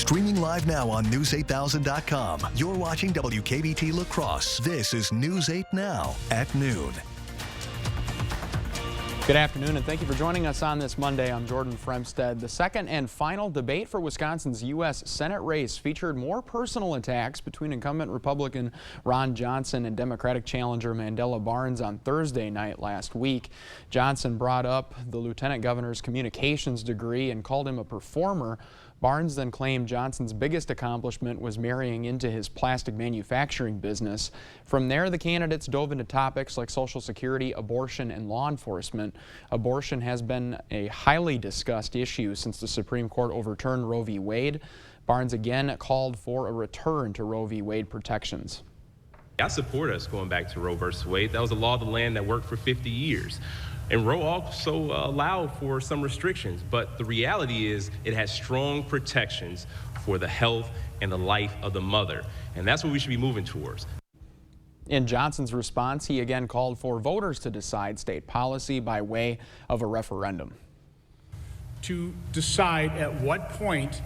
Streaming live now on News8000.com. You're watching WKBT La Crosse. This is News 8 Now at noon. Good afternoon, and thank you for joining us on this Monday. I'm Jordan Fremstead. The second and final debate for Wisconsin's U.S. Senate race featured more personal attacks between incumbent Republican Ron Johnson and Democratic challenger Mandela Barnes on Thursday night last week. Johnson brought up the lieutenant governor's communications degree and called him a performer. Barnes then claimed Johnson's biggest accomplishment was marrying into his plastic manufacturing business. From there, the candidates dove into topics like Social Security, abortion, and law enforcement. Abortion has been a highly discussed issue since the Supreme Court overturned Roe v. Wade. Barnes again called for a return to Roe v. Wade protections. I support us going back to Roe versus Wade. That was a law of the land that worked for 50 years. And Roe also allowed for some restrictions, but the reality is it has strong protections for the health and the life of the mother, and that's what we should be moving towards. In Johnson's response, he again called for voters to decide state policy by way of a referendum. To decide at what point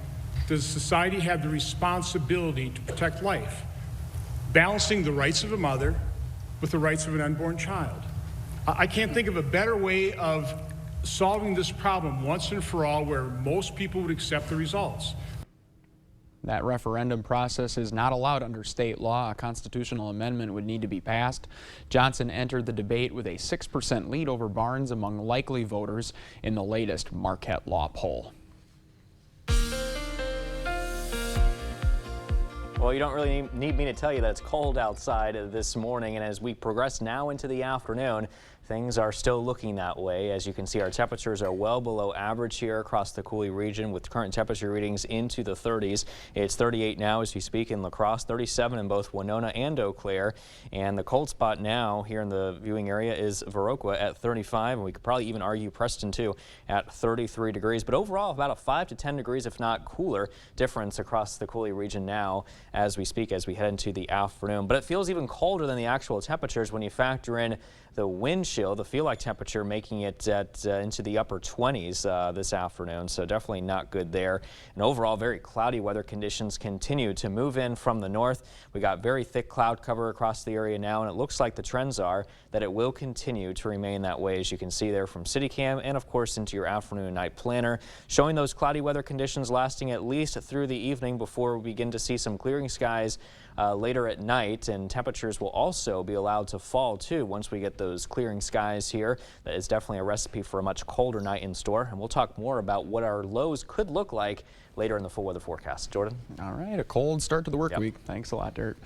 does society have the responsibility to protect life, balancing the rights of a mother with the rights of an unborn child. I can't think of a better way of solving this problem once and for all where most people would accept the results. That referendum process is not allowed under state law. A constitutional amendment would need to be passed. Johnson entered the debate with a 6% lead over Barnes among likely voters in the latest Marquette Law poll. Well, you don't really need me to tell you that it's cold outside this morning, and as we progress now into the afternoon, things are still looking that way. As you can see, our temperatures are well below average here across the Coulee region with current temperature readings into the 30s. It's 38 now as we speak in La Crosse, 37 in both Winona and Eau Claire. And the cold spot now here in the viewing area is Viroqua at 35. And we could probably even argue Preston too at 33 degrees. But overall, about a 5 to 10 degrees, if not cooler, difference across the Coulee region now as we speak, as we head into the afternoon. But it feels even colder than the actual temperatures when you factor in the wind chill, the feel-like temperature making it into the upper 20s this afternoon, so definitely not good there. And overall, very cloudy weather conditions continue to move in from the north. We got very thick cloud cover across the area now, and it looks like the trends are that it will continue to remain that way, as you can see there from CityCam and, of course, into your afternoon and night planner, showing those cloudy weather conditions lasting at least through the evening before we begin to see some clearing skies later at night, and temperatures will also be allowed to fall too once we get those clearing skies here. That is definitely a recipe for a much colder night in store, and we'll talk more about what our lows could look like later in the full weather forecast. Jordan? All right, a cold start to the work week. Thanks a lot, Dirt.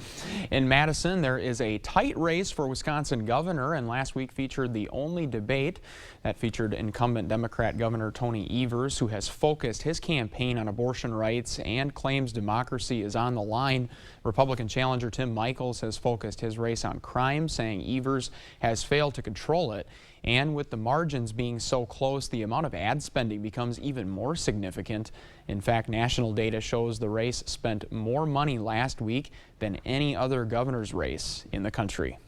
In Madison, there is a tight race for Wisconsin governor, and last week featured the only debate that featured incumbent Democrat Governor Tony Evers, who has focused his campaign on abortion rights and claims democracy is on the line. Republican challenger Tim Michels has focused his race on crime, saying Evers has failed to control it. And with the margins being so close, the amount of ad spending becomes even more significant. In fact, national data shows the race spent more money last week than any other governor's race in the country.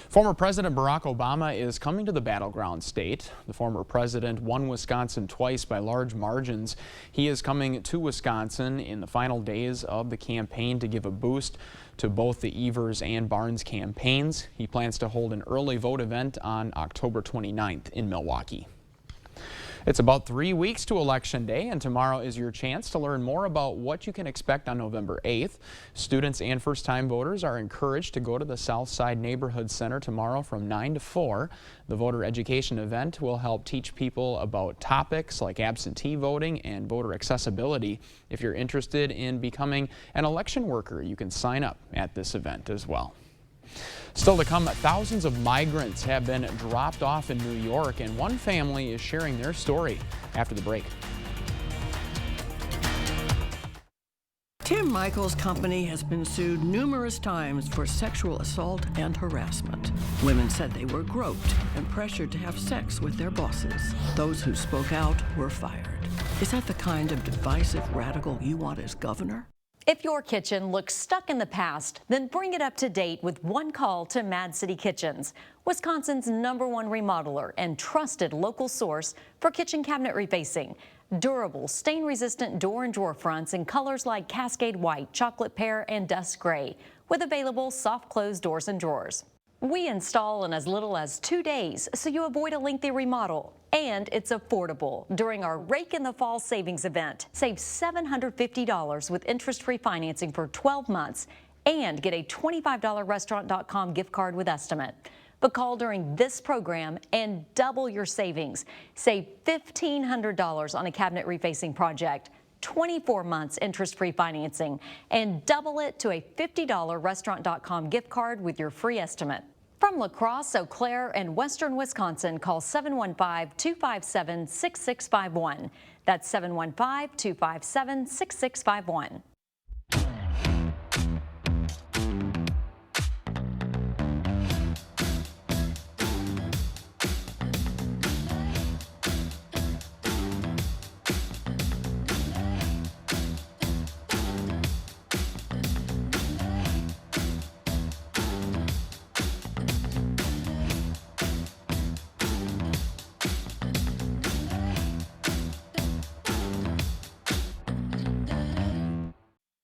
Former President Barack Obama is coming to the battleground state. The former president won Wisconsin twice by large margins. He is coming to Wisconsin in the final days of the campaign to give a boost to both the Evers and Barnes campaigns. He plans to hold an early vote event on October 29th in Milwaukee. It's about 3 weeks to Election Day, and tomorrow is your chance to learn more about what you can expect on November 8th. Students and first-time voters are encouraged to go to the Southside Neighborhood Center tomorrow from 9 to 4. The voter education event will help teach people about topics like absentee voting and voter accessibility. If you're interested in becoming an election worker, you can sign up at this event as well. Still to come, thousands of migrants have been dropped off in New York, and one family is sharing their story after the break. Tim Michaels' company has been sued numerous times for sexual assault and harassment. Women said they were groped and pressured to have sex with their bosses. Those who spoke out were fired. Is that the kind of divisive radical you want as governor? If your kitchen looks stuck in the past, then bring it up to date with one call to Mad City Kitchens, Wisconsin's #1 remodeler and trusted local source for kitchen cabinet refacing. Durable, stain-resistant door and drawer fronts in colors like Cascade White, Chocolate Pear, and Dust Gray, with available soft close doors and drawers. We install in as little as 2 days, so you avoid a lengthy remodel. And it's affordable. During our Rake in the Fall savings event, save $750 with interest-free financing for 12 months and get a $25 Restaurant.com gift card with estimate. But call during this program and double your savings. Save $1,500 on a cabinet refacing project, 24 months interest-free financing, and double it to a $50 Restaurant.com gift card with your free estimate. From La Crosse, Eau Claire, and Western Wisconsin, call 715-257-6651. That's 715-257-6651.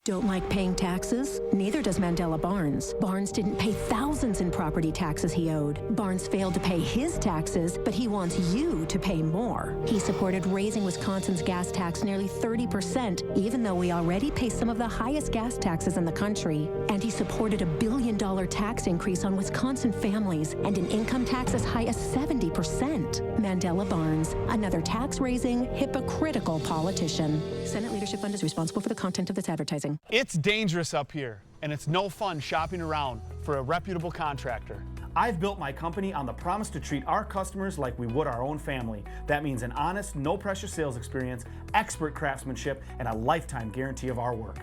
Don't like paying taxes? Neither does Mandela Barnes. Barnes didn't pay thousands in property taxes he owed. Barnes failed to pay his taxes, but he wants you to pay more. He supported raising Wisconsin's gas tax nearly 30%, even though we already pay some of the highest gas taxes in the country. And he supported a $1 billion tax increase on Wisconsin families and an income tax as high as 70%. Mandela Barnes, another tax-raising, hypocritical politician. Senate Leadership Fund is responsible for the content of this advertising. It's dangerous up here, and it's no fun shopping around for a reputable contractor. I've built my company on the promise to treat our customers like we would our own family. That means an honest, no-pressure sales experience, expert craftsmanship, and a lifetime guarantee of our work.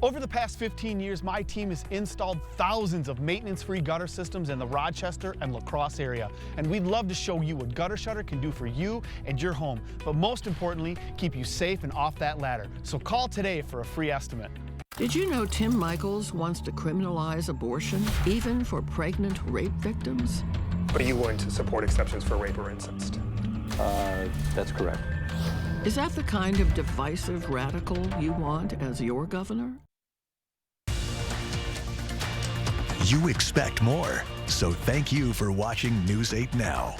Over the past 15 years, my team has installed thousands of maintenance-free gutter systems in the Rochester and La Crosse area, and we'd love to show you what Gutter Shutter can do for you and your home, but most importantly, keep you safe and off that ladder. So call today for a free estimate. Did you know Tim Michaels wants to criminalize abortion, even for pregnant rape victims? But are you willing to support exceptions for rape or incest? That's correct. Is that the kind of divisive radical you want as your governor? You expect more, so thank you for watching News 8 Now.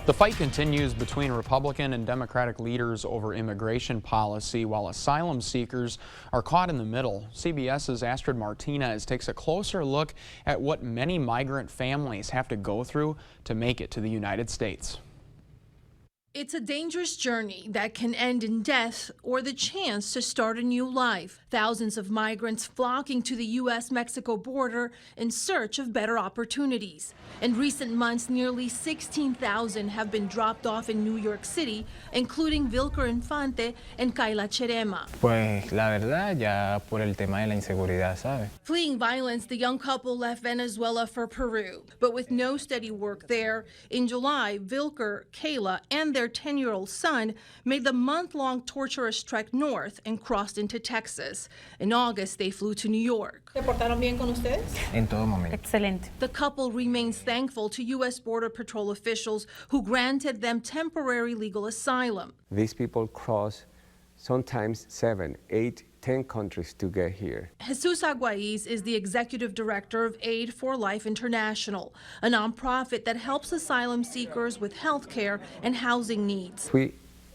The fight continues between Republican and Democratic leaders over immigration policy, while asylum seekers are caught in the middle. CBS's Astrid Martinez takes a closer look at what many migrant families have to go through to make it to the United States. It's a dangerous journey that can end in death or the chance to start a new life. Thousands of migrants flocking to the U.S.-Mexico border in search of better opportunities. In recent months, nearly 16,000 have been dropped off in New York City, including Vilker Infante and Kayla Cherema. Pues la verdad, ya por el tema de la inseguridad, ¿sabe? Fleeing violence, the young couple left Venezuela for Peru. But with no steady work there, in July, Vilker, Kayla, and their 10-year-old son made the month-long torturous trek north and crossed into Texas. In August, they flew to New York. ¿Se portaron bien con ustedes? En todo momento. Excelente. The couple remains thankful to U.S. Border Patrol officials who granted them temporary legal asylum. These people cross sometimes 7, 8, 10 countries to get here. Jesus Aguaiz is the executive director of Aid for Life International, a nonprofit that helps asylum seekers with health care and housing needs. We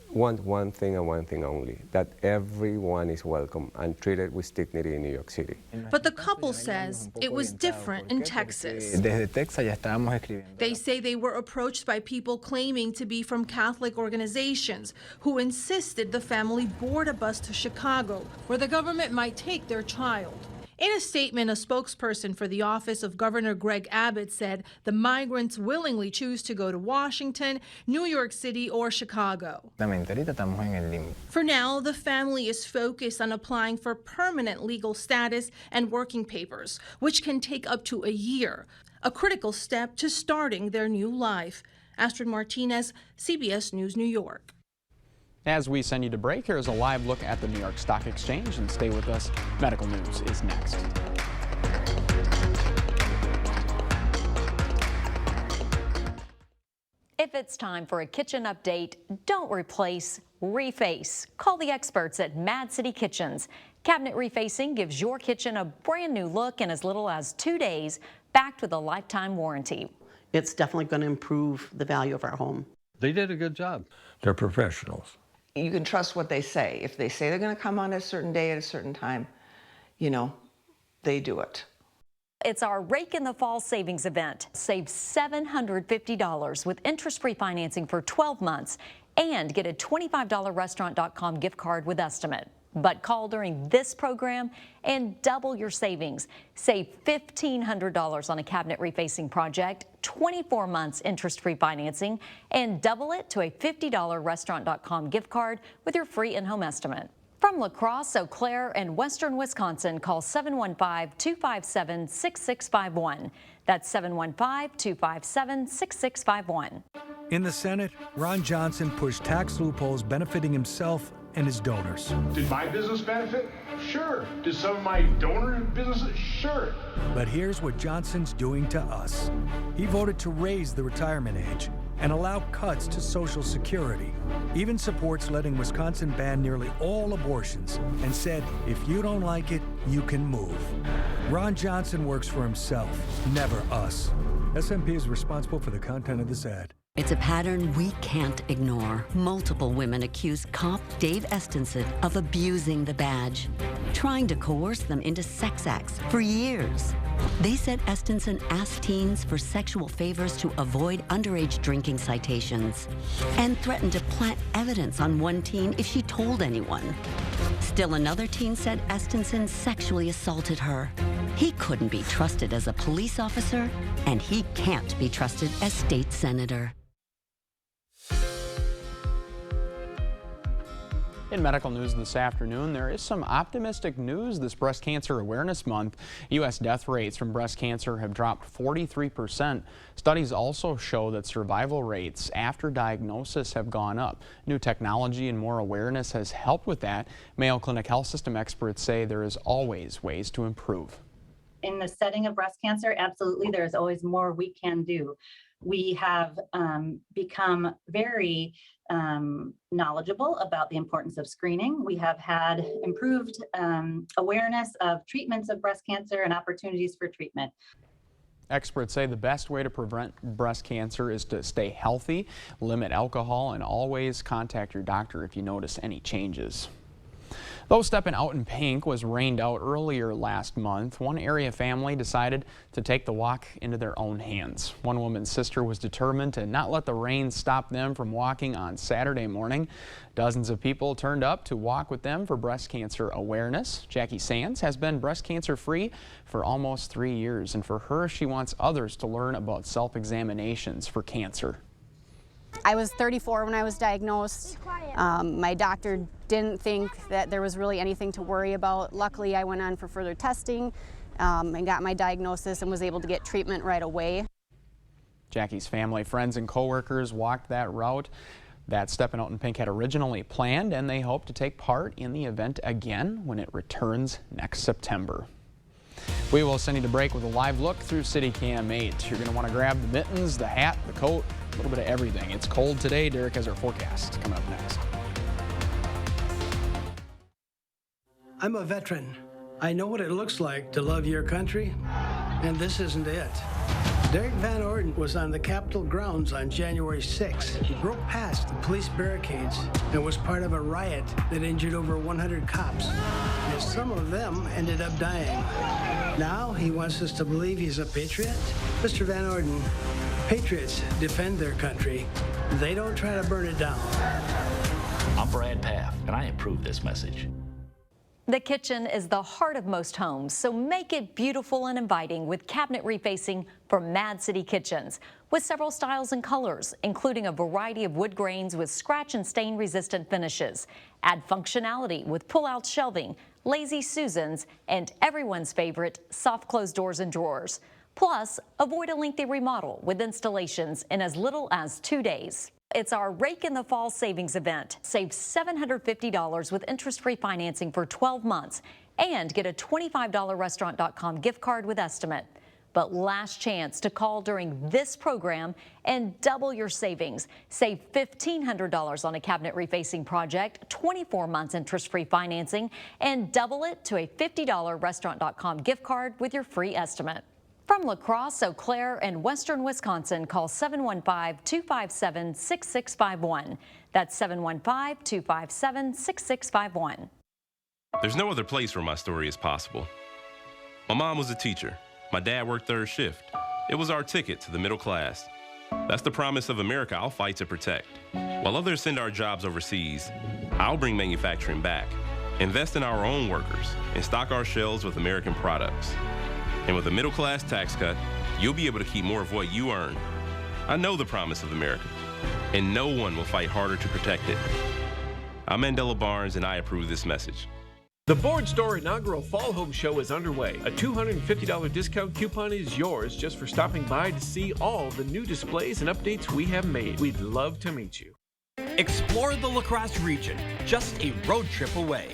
want one thing and one thing only, that everyone is welcome and treated with dignity in New York City. But the couple says it was different in Texas. Desde Texas ya estábamos escribiendo. They say they were approached by people claiming to be from Catholic organizations who insisted the family board a bus to Chicago, where the government might take their child. In a statement, a spokesperson for the office of Governor Greg Abbott said the migrants willingly choose to go to Washington, New York City, or Chicago. For now, the family is focused on applying for permanent legal status and working papers, which can take up to a year, a critical step to starting their new life. Astrid Martinez, CBS News, New York. As we send you to break, here's a live look at the New York Stock Exchange, and stay with us. Medical News is next. If it's It's time for a kitchen update. Don't replace, reface. Call the experts at Mad City Kitchens. Cabinet refacing gives your kitchen a brand new look in as little as 2 days, backed with a lifetime warranty. It's definitely going to improve the value of our home. They did a good job. They're professionals. You can trust what they say. If they say they're going to come on a certain day at a certain time, you know, they do it. It's our Rake in the Fall savings event. Save $750 with interest-free financing for 12 months and get a $25 Restaurant.com gift card with estimate. But call during this program and double your savings. Save $1,500 on a cabinet refacing project, 24 months interest-free financing, and double it to a $50 Restaurant.com gift card with your free in-home estimate. From La Crosse, Eau Claire, and Western Wisconsin, call 715-257-6651. That's 715-257-6651. In the Senate, Ron Johnson pushed tax loopholes benefiting himself and his donors. Did my business benefit? Sure. Did some of my donor businesses? Sure. But here's what Johnson's doing to us. He voted to raise the retirement age and allow cuts to Social Security. Even supports letting Wisconsin ban nearly all abortions and said, if you don't like it, you can move. Ron Johnson works for himself, never us. SMP is responsible for the content of this ad. It's a pattern we can't ignore. Multiple women accused cop Dave Estenson of abusing the badge, trying to coerce them into sex acts for years. They said Estenson asked teens for sexual favors to avoid underage drinking citations and threatened to plant evidence on one teen if she told anyone. Still another teen said Estenson sexually assaulted her. He couldn't be trusted as a police officer, and he can't be trusted as state senator. In medical news this afternoon, there is some optimistic news this Breast Cancer Awareness Month. U.S. death rates from breast cancer have dropped 43%. Studies also show that survival rates after diagnosis have gone up. New technology and more awareness has helped with that. Mayo Clinic Health System experts say there is always ways to improve. In the setting of breast cancer, absolutely, there's always more we can do. We have become very knowledgeable about the importance of screening. We have had improved awareness of treatments of breast cancer and opportunities for treatment. Experts say the best way to prevent breast cancer is to stay healthy, limit alcohol, and always contact your doctor if you notice any changes. Though stepping out in pink was rained out earlier last month, one area family decided to take the walk into their own hands. One woman's sister was determined to not let the rain stop them from walking on Saturday morning. Dozens of people turned up to walk with them for breast cancer awareness. Jackie Sands has been breast cancer free for almost 3 years, and for her, she wants others to learn about self-examinations for cancer. I was 34 when I was diagnosed. My doctor didn't think that there was really anything to worry about. Luckily, I went on for further testing and got my diagnosis and was able to get treatment right away. Jackie's family, friends, and coworkers walked that route that Steppin' Out in Pink had originally planned, and they hope to take part in the event again when it returns next September. We will send you to break with a live look through CityCam 8. You're going to want to grab the mittens, the hat, the coat, a little bit of everything. It's cold today. Derek has our forecast coming up next. I'm a veteran. I know what it looks like to love your country, and this isn't it. Derek Van Orden was on the Capitol grounds on January 6th. He broke past the police barricades and was part of a riot that injured over 100 cops. And some of them ended up dying. Now he wants us to believe he's a patriot? Mr. Van Orden, patriots defend their country. They don't try to burn it down. I'm Brad Paff, and I approve this message. The kitchen is the heart of most homes, so make it beautiful and inviting with cabinet refacing from Mad City Kitchens. With several styles and colors, including a variety of wood grains with scratch and stain resistant finishes. Add functionality with pull-out shelving, Lazy Susans, and everyone's favorite soft close doors and drawers. Plus, avoid a lengthy remodel with installations in as little as 2 days. It's our Rake in the Fall savings event. Save $750 with interest-free financing for 12 months and get a $25 Restaurant.com gift card with estimate. but last chance to call during this program and double your savings. Save $1,500 on a cabinet refacing project, 24 months interest-free financing, and double it to a $50 Restaurant.com gift card with your free estimate. From La Crosse, Eau Claire, and western Wisconsin, call 715-257-6651. That's 715-257-6651. There's no other place where my story is possible. My mom was a teacher. My dad worked third shift. It was our ticket to the middle class. That's the promise of America I'll fight to protect. While others send our jobs overseas, I'll bring manufacturing back, invest in our own workers, and stock our shelves with American products. And with a middle-class tax cut, you'll be able to keep more of what you earn. I know the promise of America, and no one will fight harder to protect it. I'm Mandela Barnes, and I approve this message. The Board Store inaugural Fall Home Show is underway. A $250 discount coupon is yours just for stopping by to see all the new displays and updates we have made. We'd love to meet you. Explore the La Crosse region, just a road trip away.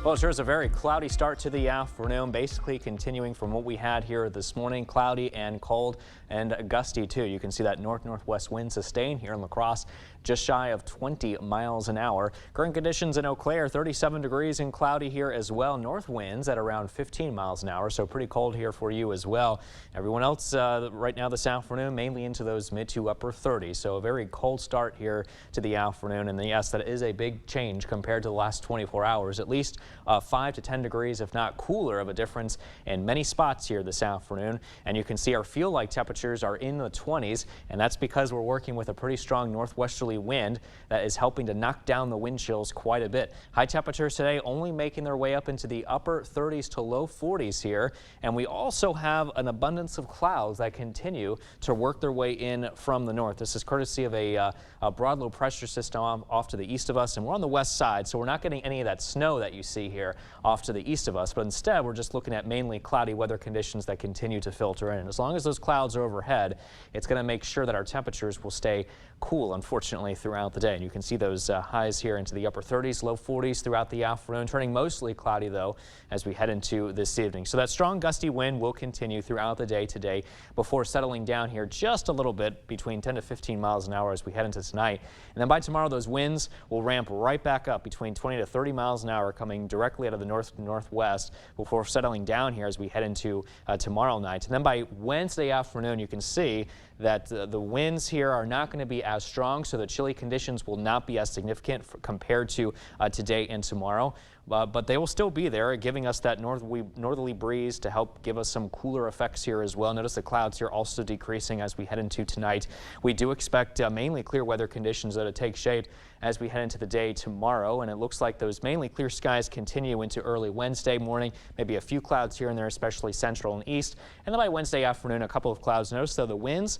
Well, it sure is a very cloudy start to the afternoon, basically continuing from what we had here this morning. Cloudy and cold and gusty, too. You can see that north-northwest wind sustained here in La Crosse, just shy of 20 miles an hour. Current conditions in Eau Claire, 37 degrees and cloudy here as well. North winds at around 15 miles an hour, so pretty cold here for you as well. Everyone else right now this afternoon, mainly into those mid to upper 30s, so a very cold start here to the afternoon. And yes, that is a big change compared to the last 24 hours. At least 5 to 10 degrees, if not cooler, of a difference in many spots here this afternoon. And you can see our feel-like temperatures are in the 20s, and that's because we're working with a pretty strong northwesterly wind that is helping to knock down the wind chills quite a bit. High temperatures today only making their way up into the upper 30s to low 40s here. And we also have an abundance of clouds that continue to work their way in from the north. This is courtesy of a broad low pressure system off to the east of us, and we're on the west side, so we're not getting any of that snow that you see here off to the east of us, but instead we're just looking at mainly cloudy weather conditions that continue to filter in. As long as those clouds are overhead, it's going to make sure that our temperatures will stay cool, unfortunately, throughout the day. And you can see those highs here into the upper 30s, low 40s throughout the afternoon, turning mostly cloudy, though, as we head into this evening. So that strong gusty wind will continue throughout the day today before settling down here just a little bit between 10 to 15 miles an hour as we head into tonight. And then by tomorrow, those winds will ramp right back up between 20 to 30 miles an hour, coming directly out of the north-northwest before settling down here as we head into tomorrow night. And then by Wednesday afternoon, you can see that the winds here are not going to be as strong, so the chilly conditions will not be as significant compared to today and tomorrow. But they will still be there, giving us that northerly breeze to help give us some cooler effects here as well. Notice the clouds here also decreasing as we head into tonight. We do expect mainly clear weather conditions to take shape as we head into the day tomorrow, and it looks like those mainly clear skies continue into early Wednesday morning. Maybe a few clouds here and there, especially central and east. And then by Wednesday afternoon, a couple of clouds. Notice though the winds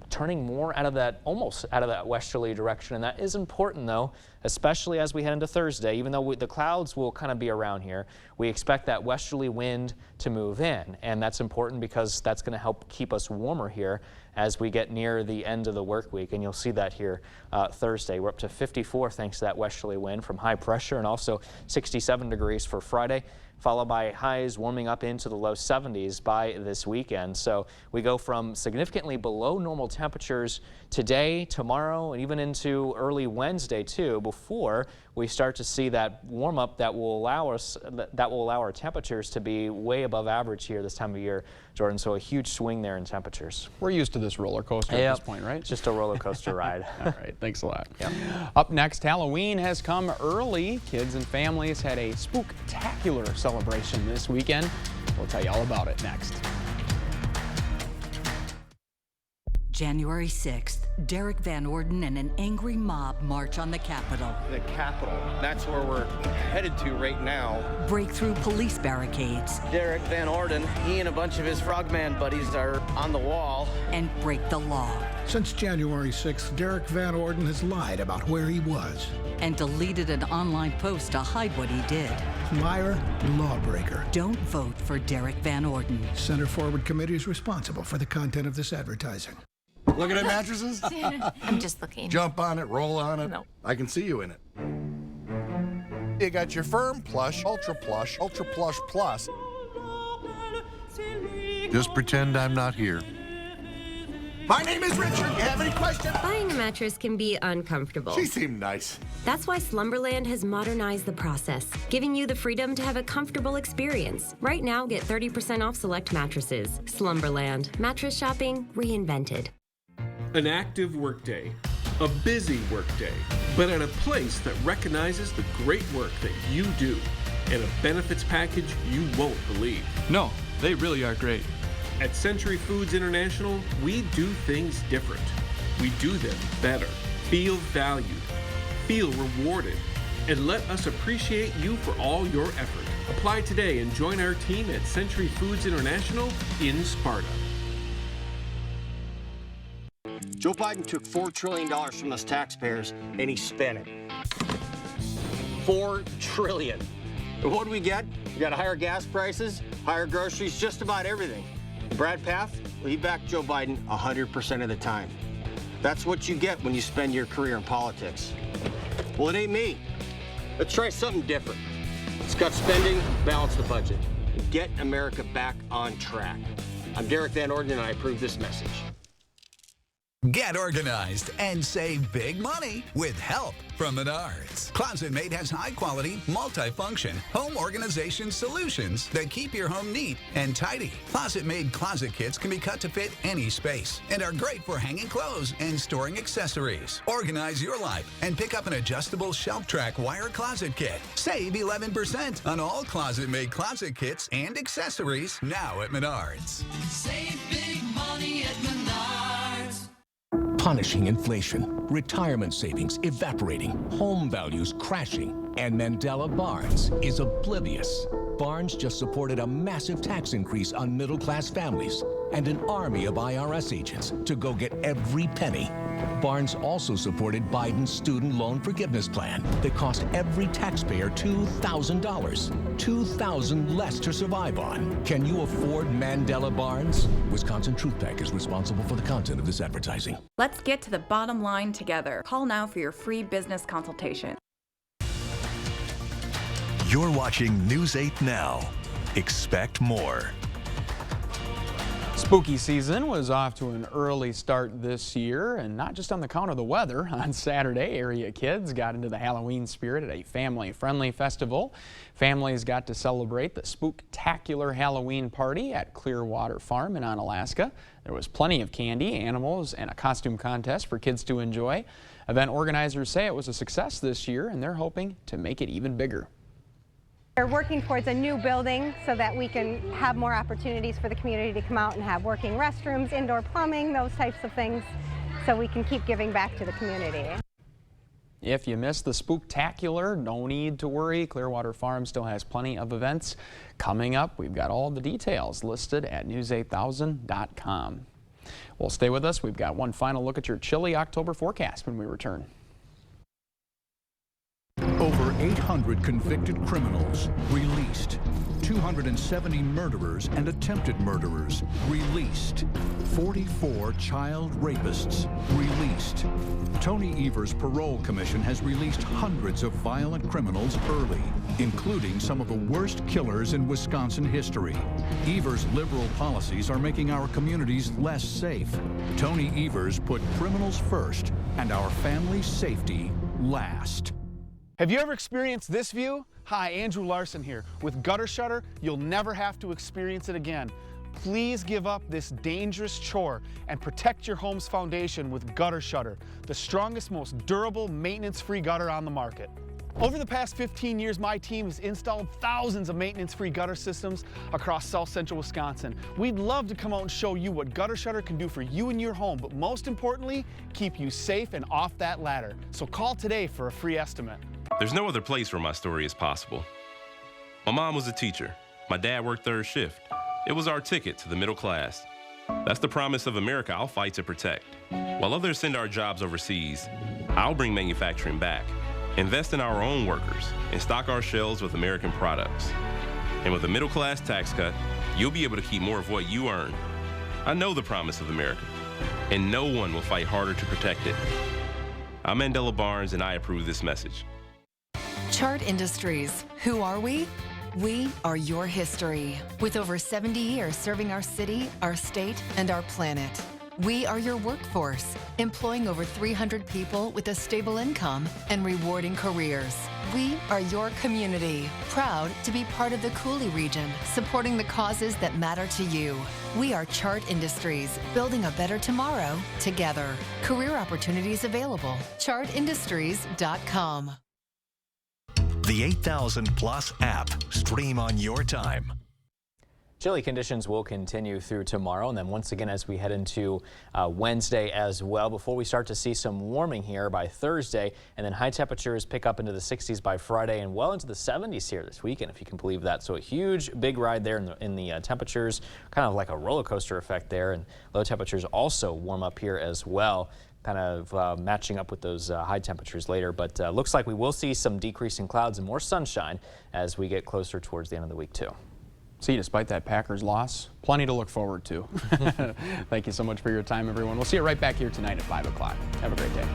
turning more out of that, almost out of that westerly direction, and that is important though, especially as we head into Thursday. Even though the clouds will kind of be around here, we expect that westerly wind to move in, and that's important because that's going to help keep us warmer here as we get near the end of the work week. And you'll see that here Thursday. We're up to 54 thanks to that westerly wind from high pressure, and also 67 degrees for Friday, followed by highs warming up into the low 70s by this weekend. So we go from significantly below normal temperatures today, tomorrow, and even into early Wednesday too, before we start to see that warm up that will allow our temperatures to be way above average here this time of year, Jordan. So a huge swing there in temperatures. We're used to this roller coaster at this point, right? Just a roller coaster ride. All right, thanks a lot. Yep. Up next, Halloween has come early. Kids and families had a spooktacular celebration this weekend. We'll tell you all about it next. January 6th, Derek Van Orden and an angry mob march on the Capitol. The Capitol, that's where we're headed to right now. Break through police barricades. Derek Van Orden, he and a bunch of his frogman buddies are on the wall. And break the law. Since January 6th, Derek Van Orden has lied about where he was. And deleted an online post to hide what he did. Liar, lawbreaker. Don't vote for Derek Van Orden. Center Forward Committee is responsible for the content of this advertising. Looking at mattresses? I'm just looking. Jump on it, roll on it. No. I can see you in it. You got your Firm Plush, Ultra Plush, Ultra Plush Plus. Just pretend I'm not here. My name is Richard. You have any questions? Buying a mattress can be uncomfortable. She seemed nice. That's why Slumberland has modernized the process, giving you the freedom to have a comfortable experience. Right now, get 30% off select mattresses. Slumberland. Mattress shopping reinvented. An active workday, a busy workday, but at a place that recognizes the great work that you do, and a benefits package you won't believe. No, they really are great. At Century Foods International, we do things different. We do them better. Feel valued, feel rewarded, and let us appreciate you for all your effort. Apply today and join our team at Century Foods International in Sparta. Joe Biden took $4 trillion from us taxpayers and he spent it. $4 trillion. And what do we get? We got higher gas prices, higher groceries, just about everything. Brad Path, well, he backed Joe Biden 100% of the time. That's what you get when you spend your career in politics. Well, it ain't me. Let's try something different. Let's cut spending, balance the budget, and get America back on track. I'm Derek Van Orden, and I approve this message. Get organized and save big money with help from Menards. Closet Mate has high-quality, multi-function home organization solutions that keep your home neat and tidy. Closet Mate closet kits can be cut to fit any space and are great for hanging clothes and storing accessories. Organize your life and pick up an adjustable shelf track wire closet kit. Save 11% on all Closet Mate closet kits and accessories now at Menards. Save big money at Menards. Punishing inflation, retirement savings evaporating, home values crashing, and Mandela Barnes is oblivious. Barnes just supported a massive tax increase on middle-class families and an army of IRS agents to go get every penny. Barnes also supported Biden's student loan forgiveness plan that cost every taxpayer $2,000. $2,000 less to survive on. Can you afford Mandela Barnes? Wisconsin Truth Pack is responsible for the content of this advertising. Let's get to the bottom line together. Call now for your free business consultation. You're watching News 8 Now. Expect more. Spooky season was off to an early start this year, and not just on the count of the weather. On Saturday, area kids got into the Halloween spirit at a family-friendly festival. Families got to celebrate the Spooktacular Halloween party at Clearwater Farm in Onalaska. There was plenty of candy, animals, and a costume contest for kids to enjoy. Event organizers say it was a success this year, and they're hoping to make it even bigger. We're working towards a new building so that we can have more opportunities for the community to come out and have working restrooms, indoor plumbing, those types of things, so we can keep giving back to the community. If you missed the Spooktacular, no need to worry. Clearwater Farm still has plenty of events coming up. We've got all the details listed at news8000.com. Well, stay with us. We've got one final look at your chilly October forecast when we return. Over 800 convicted criminals released. 270 murderers and attempted murderers released. 44 child rapists released. Tony Evers' parole commission has released hundreds of violent criminals early, including some of the worst killers in Wisconsin history. Evers' liberal policies are making our communities less safe. Tony Evers put criminals first and our family's safety last. Have you ever experienced this view? Hi, Andrew Larson here. With Gutter Shutter, you'll never have to experience it again. Please give up this dangerous chore and protect your home's foundation with Gutter Shutter, the strongest, most durable, maintenance-free gutter on the market. Over the past 15 years, my team has installed thousands of maintenance-free gutter systems across South Central Wisconsin. We'd love to come out and show you what Gutter Shutter can do for you and your home, but most importantly, keep you safe and off that ladder. So call today for a free estimate. There's no other place where my story is possible. My mom was a teacher. My dad worked third shift. It was our ticket to the middle class. That's the promise of America I'll fight to protect. While others send our jobs overseas, I'll bring manufacturing back, invest in our own workers, and stock our shelves with American products. And with a middle class tax cut, you'll be able to keep more of what you earn. I know the promise of America, and no one will fight harder to protect it. I'm Mandela Barnes, and I approve this message. Chart Industries. Who are we? We are your history. With over 70 years serving our city, our state, and our planet. We are your workforce, employing over 300 people with a stable income and rewarding careers. We are your community, proud to be part of the Cooley region, supporting the causes that matter to you. We are Chart Industries, building a better tomorrow together. Career opportunities available. chartindustries.com. The 8000 Plus app. Stream on your time. Chilly conditions will continue through tomorrow, and then once again as we head into Wednesday as well, before we start to see some warming here by Thursday, and then high temperatures pick up into the 60s by Friday and well into the 70s here this weekend, if you can believe that. So a huge big ride there in the temperatures, kind of like a roller coaster effect there, and low temperatures also warm up here as well, kind of matching up with those high temperatures later. But looks like we will see some decrease in clouds and more sunshine as we get closer towards the end of the week too. See, despite that Packers loss, plenty to look forward to. Thank you so much for your time, everyone. We'll see you right back here tonight at 5 o'clock. Have a great day.